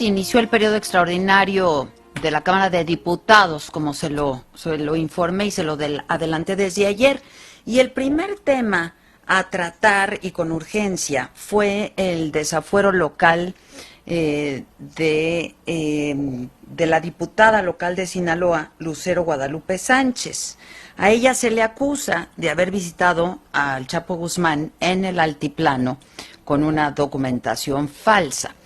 Inició el periodo extraordinario de la Cámara de Diputados, como se lo informé y se lo adelanté desde ayer. Y el primer tema a tratar y con urgencia fue el desafuero local de la diputada local de Sinaloa, Lucero Guadalupe Sánchez. A ella se le acusa de haber visitado al Chapo Guzmán en el altiplano con una documentación falsa.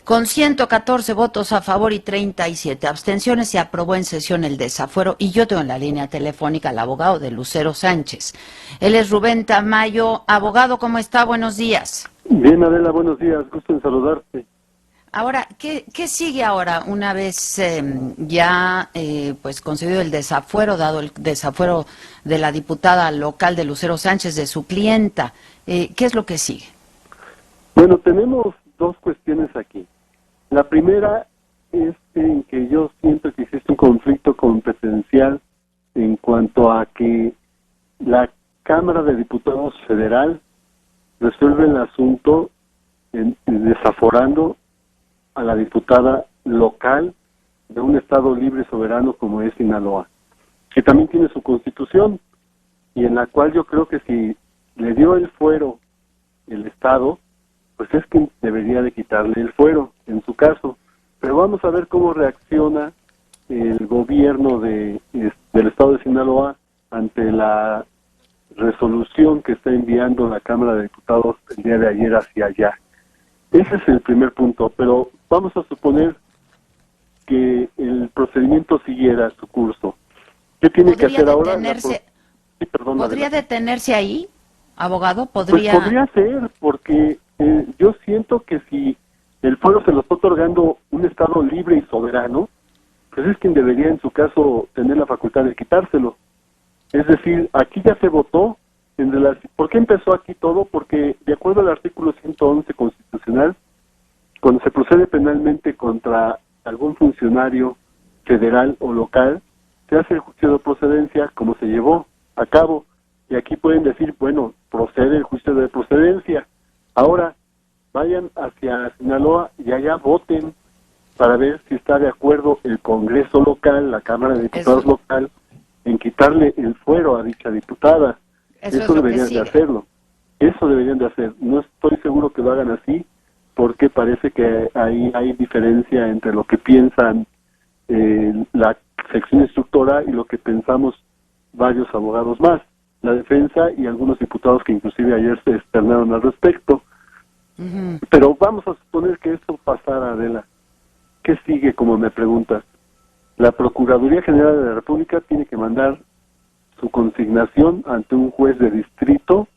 Con 114 votos a favor y 37 abstenciones se aprobó en sesión el desafuero y yo tengo en la línea telefónica al abogado de Lucero Sánchez. Él es Rubén Tamayo. Abogado, ¿cómo está? Buenos días. Bien, Adela, buenos días. Gusto en saludarte. Ahora, ¿qué sigue ahora una vez ya pues concedido el desafuero, dado el desafuero de la diputada local de Lucero Sánchez, de su clienta? ¿Qué es lo que sigue? Bueno, tenemos dos cuestiones aquí. La primera es en que yo siento que existe un conflicto competencial en cuanto a que la Cámara de Diputados Federal resuelve el asunto desaforando a la diputada local de un estado libre y soberano como es Sinaloa, que también tiene su constitución y en la cual yo creo que si le dio el fuero el estado, pues es que debería de quitarle el fuero en su caso. Pero vamos a ver cómo reacciona el gobierno del estado de Sinaloa ante la resolución que está enviando la Cámara de Diputados el día de ayer hacia allá. Ese es el primer punto, pero vamos a suponer que el procedimiento siguiera su curso. ¿Qué tiene que hacer ahora? Sí, perdón, ¿podría detenerse ahí, abogado? Pues podría ser, porque yo siento que si el fuero se lo está otorgando un estado libre y soberano, pues es quien debería en su caso tener la facultad de quitárselo. Es decir, aquí ya se votó. ¿Por qué empezó aquí todo? Porque de acuerdo al artículo 111 constitucional, cuando se procede penalmente contra algún funcionario federal o local, se hace el juicio de procedencia como se llevó a cabo. Y aquí pueden decir, bueno, procede el juicio de procedencia. Ahora, vayan hacia Sinaloa y allá voten para ver si está de acuerdo el Congreso local, la Cámara de Diputados local, en quitarle el fuero a dicha diputada. Eso deberían de hacerlo. Eso deberían de hacer. No estoy seguro que lo hagan así, porque parece que ahí hay diferencia entre lo que piensan la sección instructora y lo que pensamos varios abogados más. La defensa y algunos diputados que inclusive ayer se externaron al respecto. Pero vamos a suponer que esto pasara, Adela. ¿Qué sigue, como me preguntas? La Procuraduría General de la República tiene que mandar su consignación ante un juez de distrito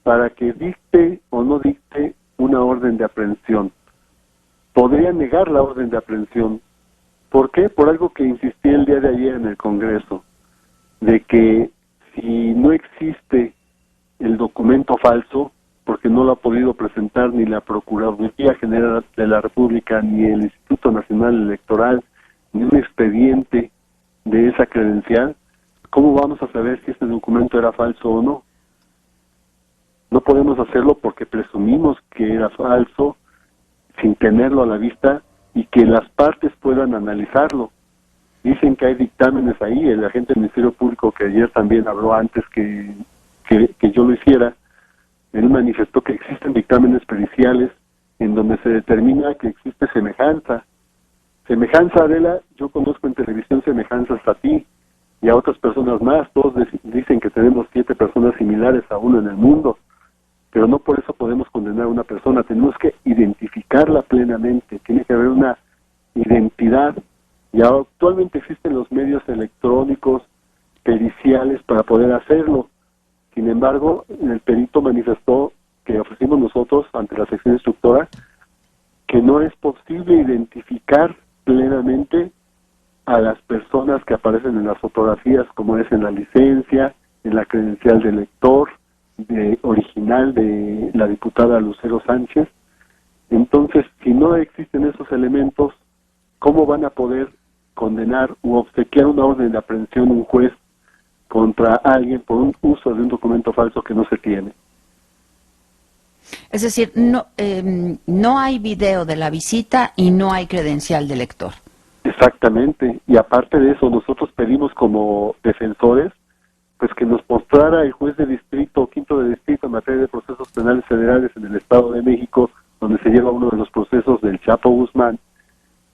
para que dicte o no dicte una orden de aprehensión. Podría negar la orden de aprehensión. ¿Por qué? Por algo que insistí el día de ayer en el Congreso, de que si no existe el documento falso, porque no lo ha podido presentar ni la Procuraduría General de la República, ni el Instituto Nacional Electoral, ni un expediente de esa credencial, ¿cómo vamos a saber si este documento era falso o no? No podemos hacerlo porque presumimos que era falso sin tenerlo a la vista y que las partes puedan analizarlo. Dicen que hay dictámenes ahí. El agente del Ministerio Público, que ayer también habló antes que yo lo hiciera, él manifestó que existen dictámenes periciales en donde se determina que existe semejanza. Semejanza, Adela, yo conozco en televisión semejanzas a ti y a otras personas más. Todos dicen que tenemos 7 personas similares a uno en el mundo, pero no por eso podemos condenar a una persona. Tenemos que identificarla plenamente. Tiene que haber una identidad. Y actualmente existen los medios electrónicos periciales para poder hacerlo. Sin embargo, el perito manifestó que ofrecimos nosotros ante la sección instructora que no es posible identificar plenamente a las personas que aparecen en las fotografías, como es en la licencia, en la credencial de lector original de la diputada Lucero Sánchez. Entonces, si no existen esos elementos, ¿cómo van a poder condenar u obsequiar una orden de aprehensión un juez contra alguien por un uso de un documento falso que no se tiene? Es decir, no hay video de la visita y no hay credencial de lector. Exactamente, y aparte de eso, nosotros pedimos como defensores, pues que nos mostrara el juez de distrito, quinto de distrito en materia de procesos penales federales en el Estado de México, donde se lleva uno de los procesos del Chapo Guzmán,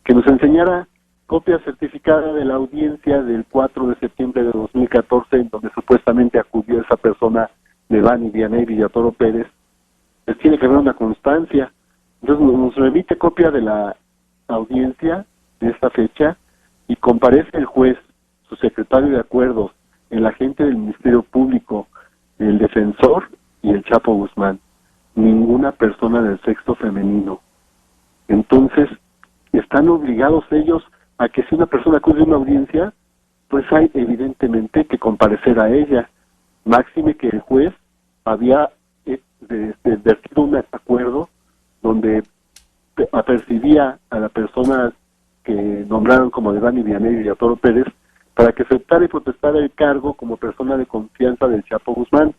que nos enseñara copia certificada de la audiencia del 4 de septiembre de 2014, en donde supuestamente acudió esa persona, Devani Vianey Villatoro Pérez. Pues tiene que haber una constancia. Entonces nos remite copia de la audiencia de esta fecha y comparece el juez, su secretario de acuerdos, el agente del Ministerio Público, el defensor y el Chapo Guzmán. Ninguna persona del sexo femenino. Entonces, están obligados ellos a que si una persona acude a una audiencia, pues hay evidentemente que comparecer a ella. Máxime que el juez había vertido un acuerdo donde apercibía a la persona que nombraron como Devani Vianey Villatoro Pérez para que aceptara y protestara el cargo como persona de confianza del Chapo Guzmán.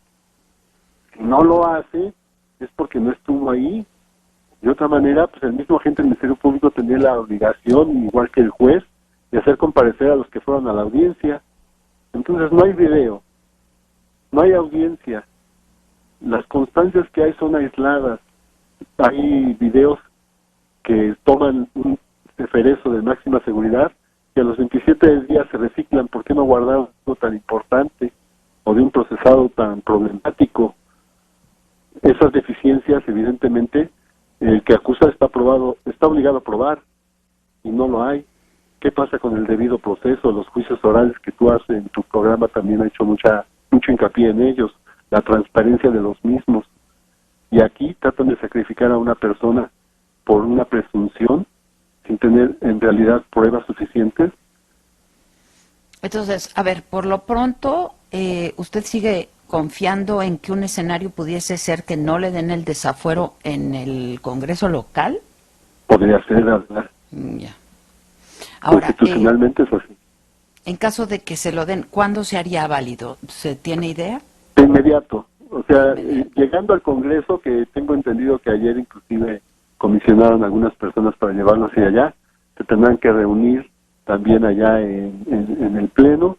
Si no lo hace, es porque no estuvo ahí. De otra manera, pues el mismo agente del Ministerio Público tenía la obligación, igual que el juez, de hacer comparecer a los que fueron a la audiencia. Entonces no hay video, no hay audiencia. Las constancias que hay son aisladas. Hay videos que toman un cerezo de máxima seguridad que a los 27 días se reciclan. ¿Por qué no guardar algo tan importante o de un procesado tan problemático? Esas deficiencias, evidentemente, el que acusa está obligado a probar y no lo hay. ¿Qué pasa con el debido proceso? Los juicios orales que tú haces en tu programa también ha hecho mucho hincapié en ellos, la transparencia de los mismos. Y aquí tratan de sacrificar a una persona por una presunción sin tener en realidad pruebas suficientes. Entonces, a ver, por lo pronto, ¿usted sigue confiando en que un escenario pudiese ser que no le den el desafuero en el Congreso local? Podría ser, la verdad. Ya. Ahora, constitucionalmente es así. En caso de que se lo den, ¿cuándo se haría válido? ¿Se tiene idea? De inmediato. O sea, llegando al Congreso, que tengo entendido que ayer inclusive comisionaron algunas personas para llevarlo hacia allá, se tendrán que reunir también allá en el Pleno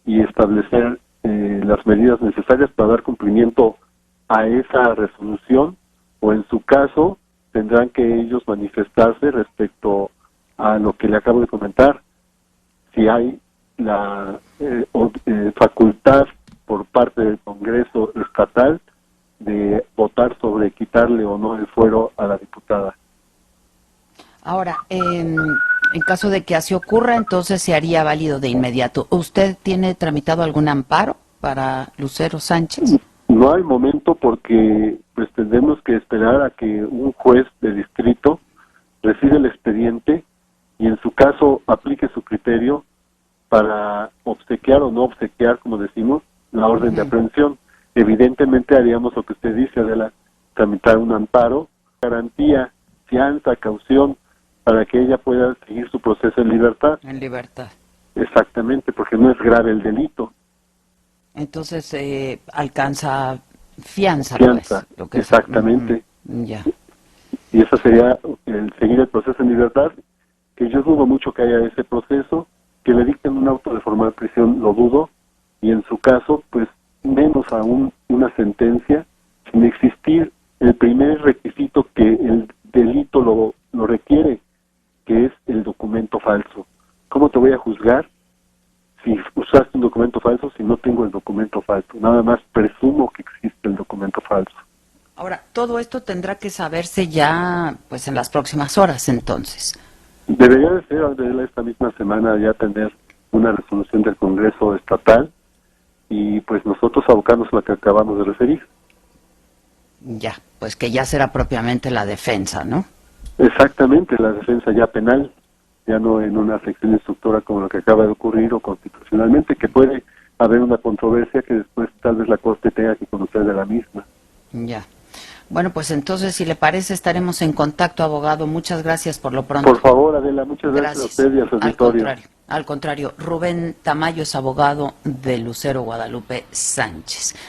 y establecer las medidas necesarias para dar cumplimiento a esa resolución, o en su caso tendrán que ellos manifestarse respecto a lo que le acabo de comentar, si hay la facultad por parte del Congreso estatal de votar sobre quitarle o no el fuero a la diputada. Ahora, en caso de que así ocurra, entonces se haría válido de inmediato. ¿Usted tiene tramitado algún amparo para Lucero Sánchez? No al momento, porque pues tendremos que esperar a que un juez de distrito reciba el expediente y en su caso aplique su criterio para obsequiar o no obsequiar, como decimos, la orden de aprehensión. Evidentemente haríamos lo que usted dice, Adela, tramitar un amparo, garantía, fianza, caución, para que ella pueda seguir su proceso en libertad. En libertad. Exactamente, porque no es grave el delito. Entonces alcanza fianza, Fianza, pues, lo que exactamente. Ya. Y eso sería el seguir el proceso en libertad, que yo dudo mucho que haya ese proceso, que le dicten un auto de formal prisión, lo dudo, y en su caso, pues menos aún una sentencia, sin existir el primer requisito que el delito lo requiere, que es el documento falso. ¿Cómo te voy a juzgar si usaste un documento falso si no tengo el documento falso? Nada más presumo que existe el documento falso. Ahora, todo esto tendrá que saberse ya, pues, en las próximas horas, entonces. Debería de ser, Adela, esta misma semana ya tener una resolución del Congreso estatal y pues nosotros abocarnos a la que acabamos de referir. Ya, pues que ya será propiamente la defensa, ¿no? Exactamente, la defensa ya penal, ya no en una sección instructora como lo que acaba de ocurrir o constitucionalmente, que puede haber una controversia que después tal vez la Corte tenga que conocer de la misma. Ya. Bueno, pues entonces, si le parece, estaremos en contacto, abogado. Muchas gracias por lo pronto. Por favor, Adela, muchas gracias a usted y a su auditorio. Al contrario, Rubén Tamayo es abogado de Lucero Guadalupe Sánchez.